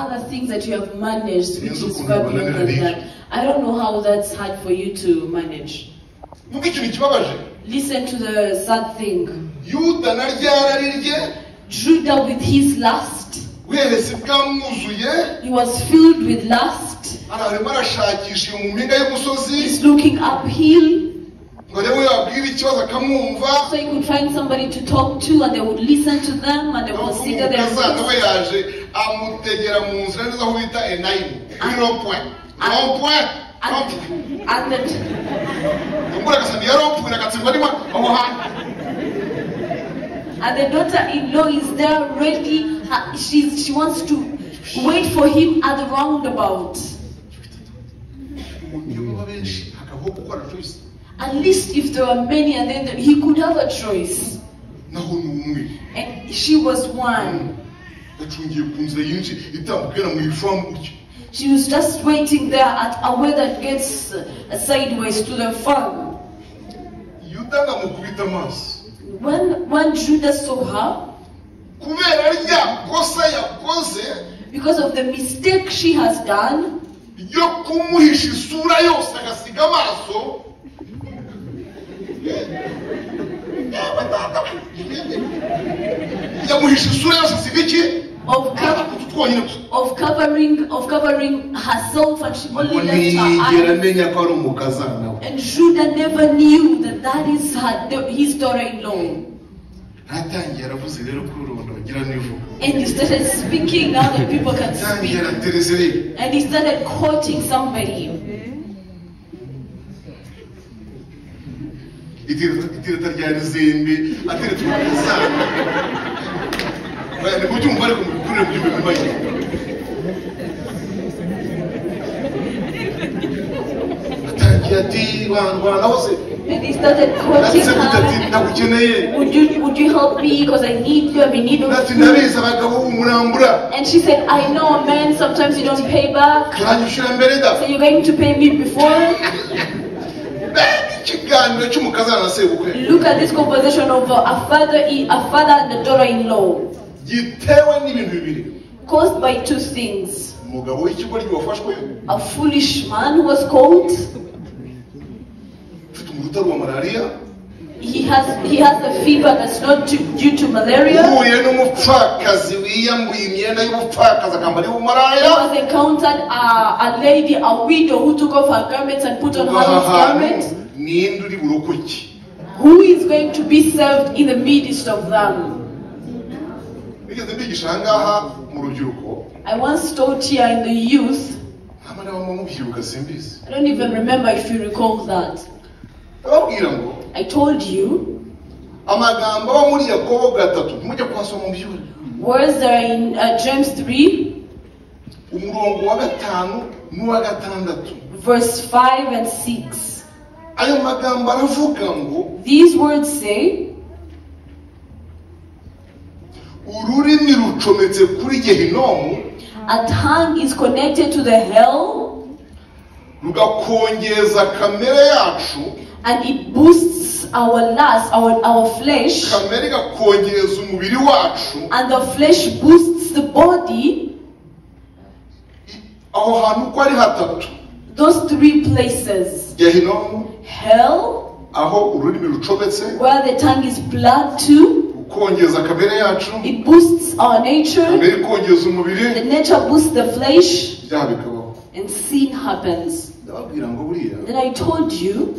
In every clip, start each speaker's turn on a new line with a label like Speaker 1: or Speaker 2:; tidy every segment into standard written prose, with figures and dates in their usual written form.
Speaker 1: other things that you have managed, which is far beyond that. I don't know how that's hard for you to manage. Listen to the sad thing. Judah with his lust. He was filled with lust. He's looking uphill. So he could find somebody to talk to, and they would listen to them, and they would consider their and the daughter-in-law is there ready. She wants to wait for him at the roundabout. At least if there were many, and then he could have a choice. And she was one. She was just waiting there at a way that gets sideways to the farm. When Judah saw her, because of the mistake she has done, of covering herself, and she only left her eyes. And Judah never knew that is his daughter-in-law. And he started speaking now that people can speak. And he started quoting somebody. And he started quoting her. Would you help me, because I need you, I need you. And she said, I know, man, sometimes you don't pay back. So you're going to pay me before? Look at this conversation of a father and a daughter-in-law. Caused by two things. A foolish man who was caught. He has a fever that's not due to malaria. He was encountered a lady, a widow, who took off her garments and put on her garments. Who is going to be served in the midst of them? I once taught here in the youth. I don't even remember if you recall that. I told you words that are in James 3 verse 5 and 6. These words say, a tongue is connected to the hell, and it boosts our lust, our flesh, and the flesh boosts the body. Those three places: hell, where the tongue is plugged to, it boosts our nature, the nature boosts the flesh, and sin happens. Then I told you,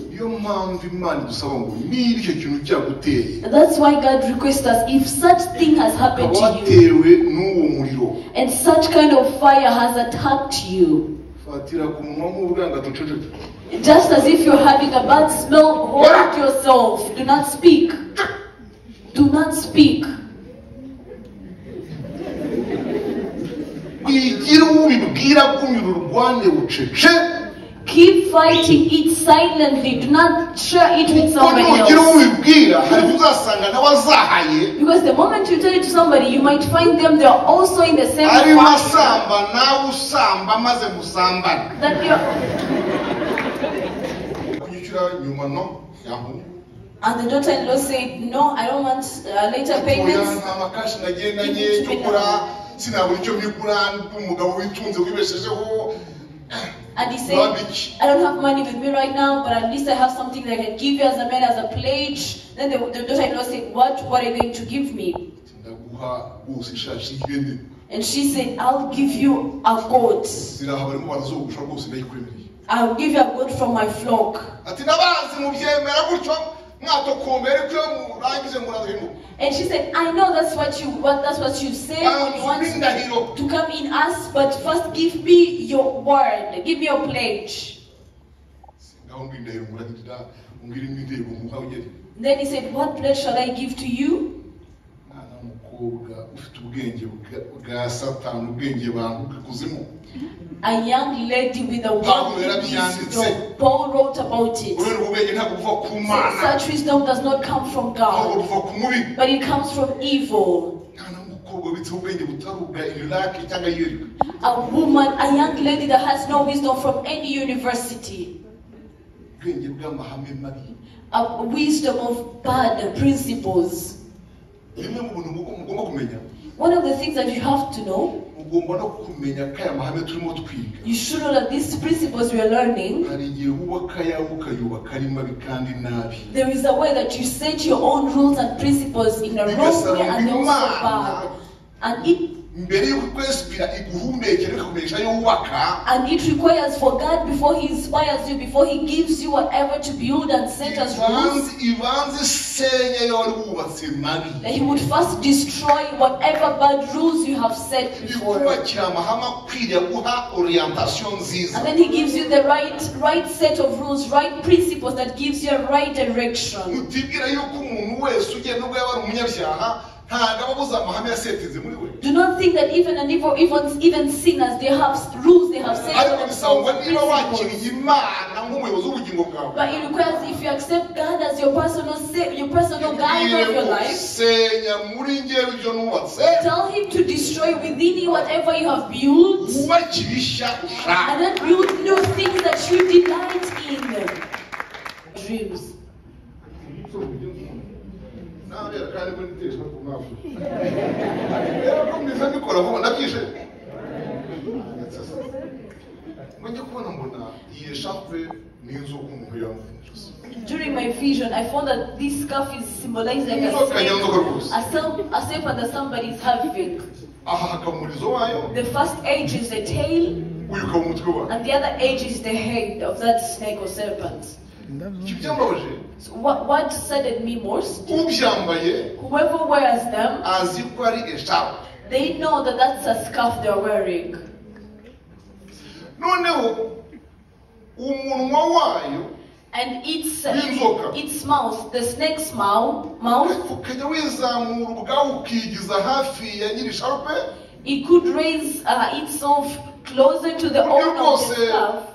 Speaker 1: that's why God requests us, if such thing has happened to you, and such kind of fire has attacked you, just as if you're having a bad smell, hold yourself. Do not speak. Do not speak. Keep fighting it silently. Do not share it with somebody else. Because the moment you tell it to somebody, you might find them, they are also in the same And the daughter-in-law said, no, I don't want later payments.
Speaker 2: And he said, I don't have money with me right now, but at least I have something that I can give you as a man, as a pledge. Then the daughter-in-law said, what are you going to give me? And she said, I'll give you a goat. I'll give you a goat from my flock. And she said, I know that's what you say when you want to come in us, but first give me your word, give me your pledge. Then he said, what pledge shall I give to you? A young lady with a word wisdom. Paul wrote about it. Such wisdom does not come from God, but it comes from evil. A woman, a young lady that has no wisdom from any university. A wisdom of bad principles. One of the things that you have to know, you should know that these principles we are learning, there is a way that you set your own rules and principles in a wrong way and they're also bad. And it requires for God, before He inspires you, before He gives you whatever to build and set as rules, that He would first destroy whatever bad rules you have set before. And then He gives you the right set of rules, right principles that gives you a right direction. Do not think that even sinners, they have rules, they have set principles. But it requires, if you accept God as your personal guide of your life, tell Him to destroy within you whatever you have built, and then build new things that you delight in. Dreams. During my vision, I found that this scarf is symbolized like a safer that somebody is having. The first edge is the tail, and the other edge is the head of that snake or serpent. So what saddened me most? Whoever wears them, they know that that's a scarf they're wearing. And its mouth, the snake's mouth, it could raise itself closer to the owner of the scarf.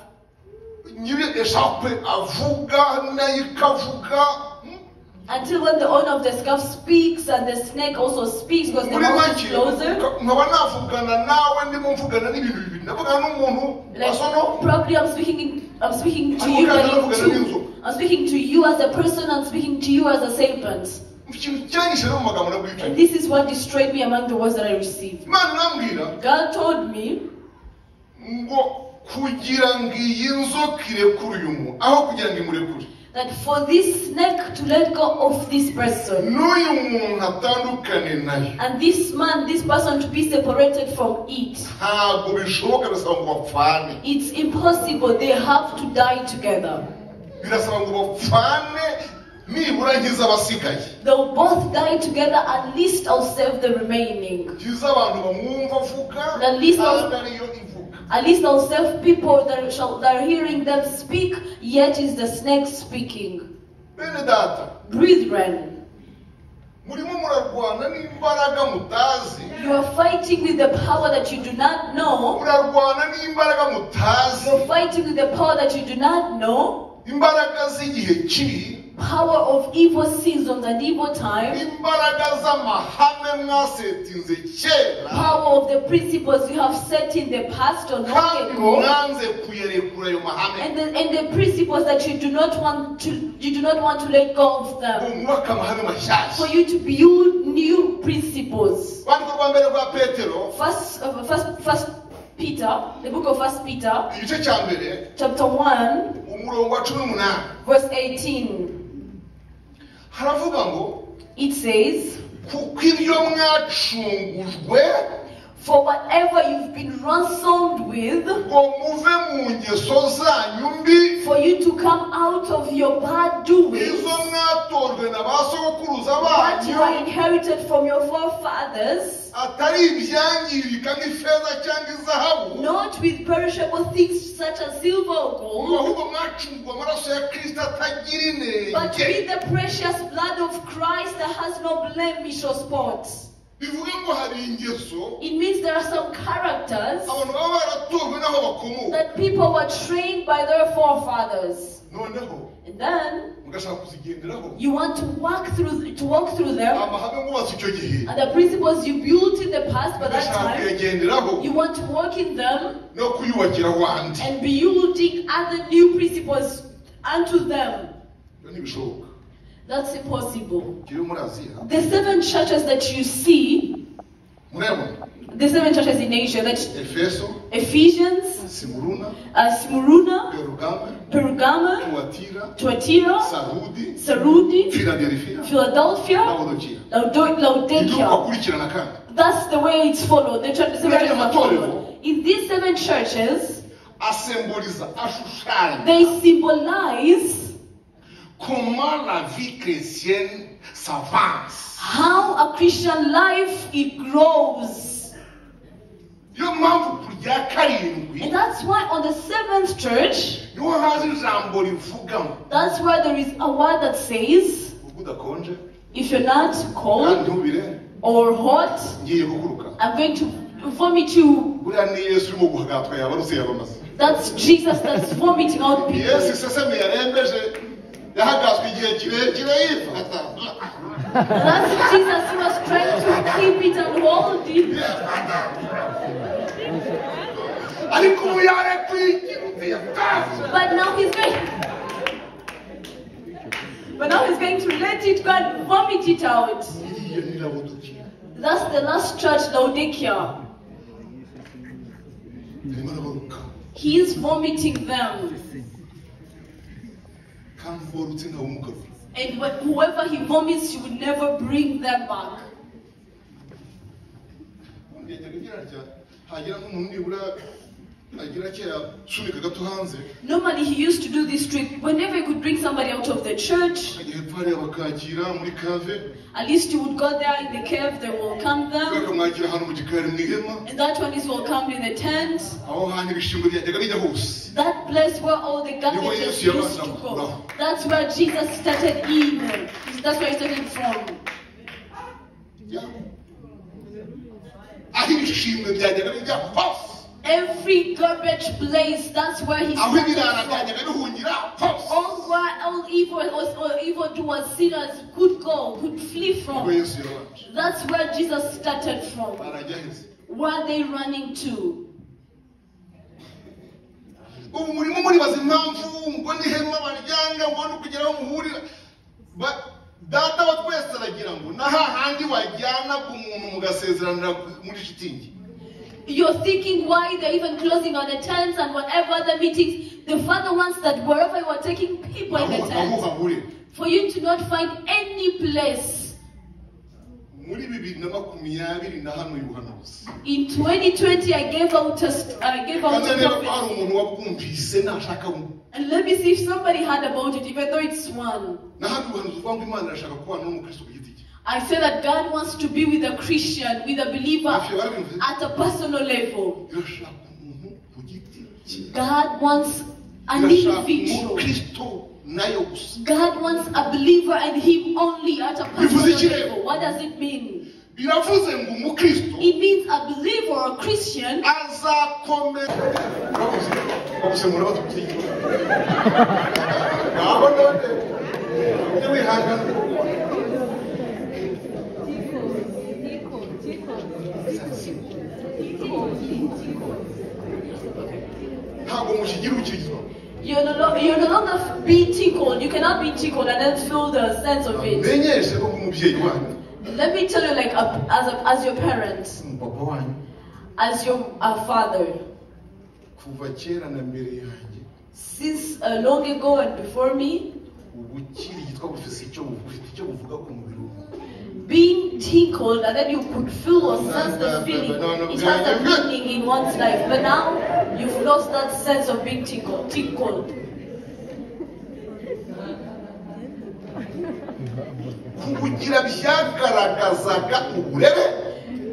Speaker 2: Until when the owner of the scarf speaks and the snake also speaks, because the mouth is closer. Like, probably I'm speaking to you, I'm speaking to you as a person, I'm speaking to you as a serpent. And this is what destroyed me among the words that I received. God told me that for this snake to let go of this person, and this person to be separated from it, it's impossible. They have to die together. They'll both die together. At least I'll save the remaining. At least I'll save people that are hearing them speak, yet is the snake speaking. Brethren, you are fighting with the power that you do not know. You're fighting with the power that you do not know. power of evil seasons and evil times, power of the principles you have set in the past or long ago, and the principles that you do not want to let go of them, for you to build new principles. First Peter, the book of 1 Peter, chapter 1, verse 18. It says, for whatever you've been ransomed with, for you to come out of your bad doings, what you are inherited from your forefathers, not with perishable things such as silver or gold, but with the precious blood of Christ that has no blemish or spot. It means there are some characters that people were trained by their forefathers. And then you want to walk through them, and the principles you built in the past by that time, you want to walk in them and building other new principles unto them. That's impossible. The 7 churches that you see, the 7 churches in Asia, that's Ephesians, Smyrna, Pergama, Tuatira, Sarudi, Philadelphia, Laodicea. That's the way it's followed. The 7 churches are followed. In these 7 churches, they symbolize
Speaker 1: comment la vie chrétienne s'avance.
Speaker 2: How a Christian life it grows. And that's why on the 7th church, that's why there is a word that says, if you're not cold or hot, I'm going to vomit you. That's Jesus that's vomiting out people. That's Jesus who was trying to keep it and hold it. But now he's going to let it go and vomit it out. That's the last church, Laodicea. He is vomiting them. And whoever he vomits, he would never bring them back. Normally he used to do this trick. Whenever he could bring somebody out of the church, at least he would go there in the cave, they will welcome them. And that one is welcomed in the tent. That place where all the gadgets used to go. That's where Jesus started in. That's where he started from. Every garbage place, that's where he started from. All evil doers, sinners could go, could flee from. That's where Jesus started from. Where are they running to? You're thinking why they're even closing on the tents and whatever other meetings. The Father wants that wherever you are taking people in the tent, for you to not find any place. In 2020, I gave out a prophet. And let me see if somebody heard about it, even though it's one. I say that God wants to be with a Christian, with a believer at a personal level. God wants an individual. God wants a believer and Him only at a personal level. What does it mean? It means a believer or a Christian You're no longer be tickled. You cannot be tickled and then feel the sense of it. Let me tell you, like as your parents, as your father, since long ago and before me, being tickled and then you could feel or sense the feeling. It has a meaning in one's life. But now you've lost that sense of being tickled.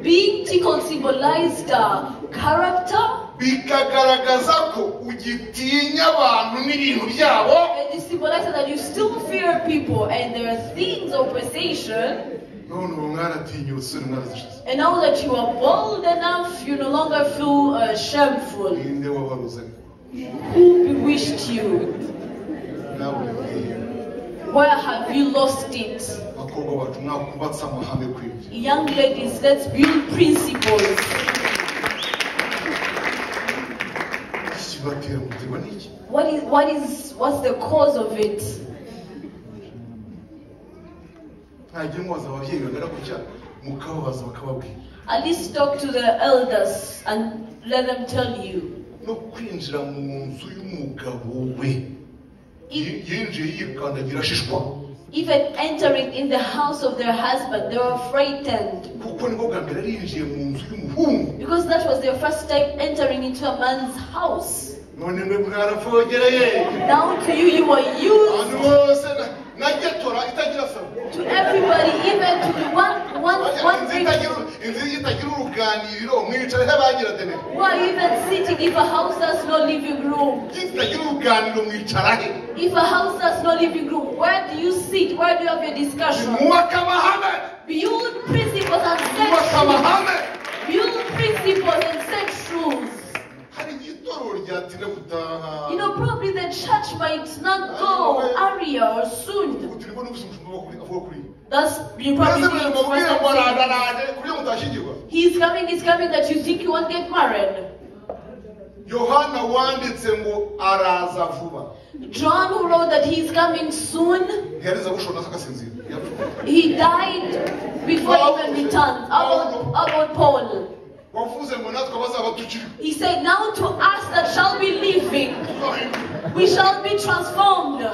Speaker 2: Being tickled symbolized character. And it symbolizes that you still fear people and there are things of conversation. And now that you are bold enough, you no longer feel shameful. Who bewitched you? Where have you lost it? Young ladies, let's build principles. What's the cause of it? At least talk to the elders and let them tell you. Even entering in the house of their husband, they were frightened. Because that was their first time entering into a man's house. Now to you, you were used. To everybody, even to the one who are even sitting if a house has no living room. If a house has no living room, where do you sit? Where do you have your discussion? Build principles and set rules. Build principles and set rules. You know, probably the church might not go area or soon. That's you probably he's coming that you think you won't get married. John, who wrote that he's coming soon, he died before he even returned. About Paul. He said, now to us that shall be living, we shall be transformed.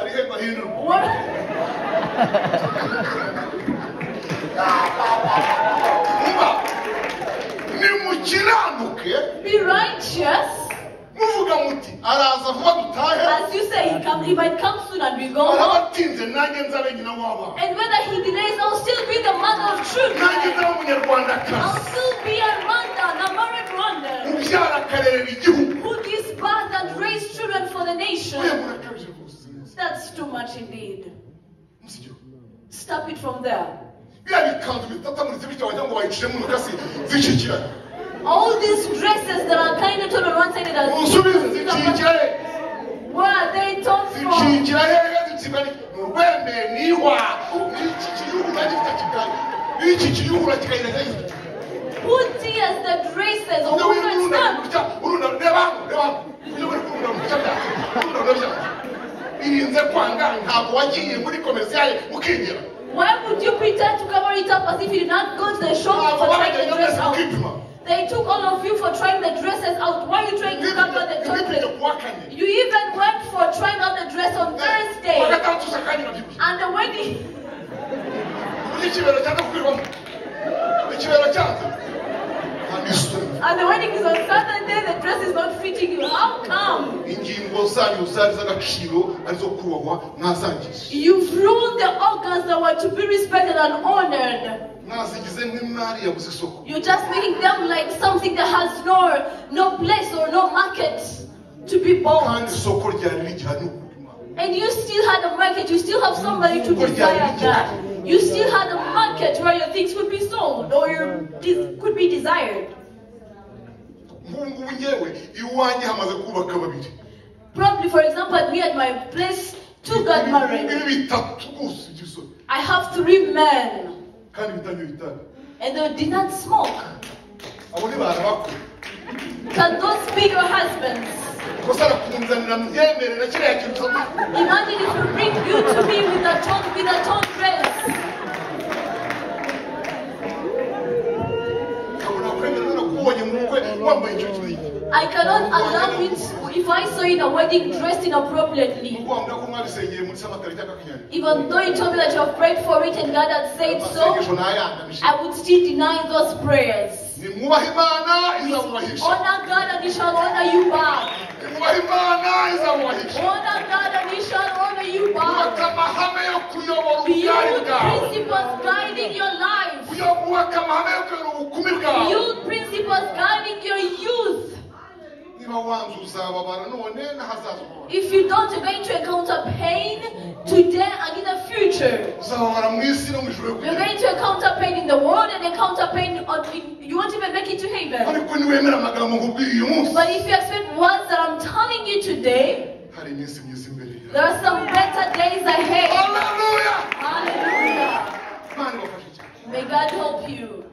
Speaker 2: Be righteous. As you say, he might come soon and be gone. And whether he delays, I'll still be the mother of children. I'll still be a mother, a married Rwandan, who gives birth and raise children for the nation. That's too much indeed. Stop it from there. All these dresses that are kind of turned on one side and where are they taught from? Who tears the dresses or who why would you pretend to cover it up as if you did not go to the shop for trying the dress out? They took all of you for trying the dresses out. Why are you trying to cover the chocolate? You even went for trying out the dress on Thursday. And the wedding. And the wedding is on Saturday, the dress is not fitting you. How come? You've ruined the organs that were to be respected and honored. You're just making them like something that has no place or no market to be bought. And you still had a market, you still have somebody to desire that. You still had a market where your things could be sold or could be desired. Probably, for example, at me at my place, Two got married. I have 3 men. And they did not smoke. Can those be your husbands? Imagine if you bring you to me with a tone dress. I cannot allow it if I saw you in a wedding dressed inappropriately. Even though you told me that you have prayed for it and God had said so, I would still deny those prayers. Honor God and He shall honor you back. Honor God and He shall honor you back. Build principles guiding your life. Build principles guiding your youth. If you don't, you're going to encounter pain today and in the future. You're going to encounter pain in the world and encounter pain you won't even make it to heaven. But if you accept words that I'm telling you today, there are some better days ahead. Hallelujah. Hallelujah. May God help you.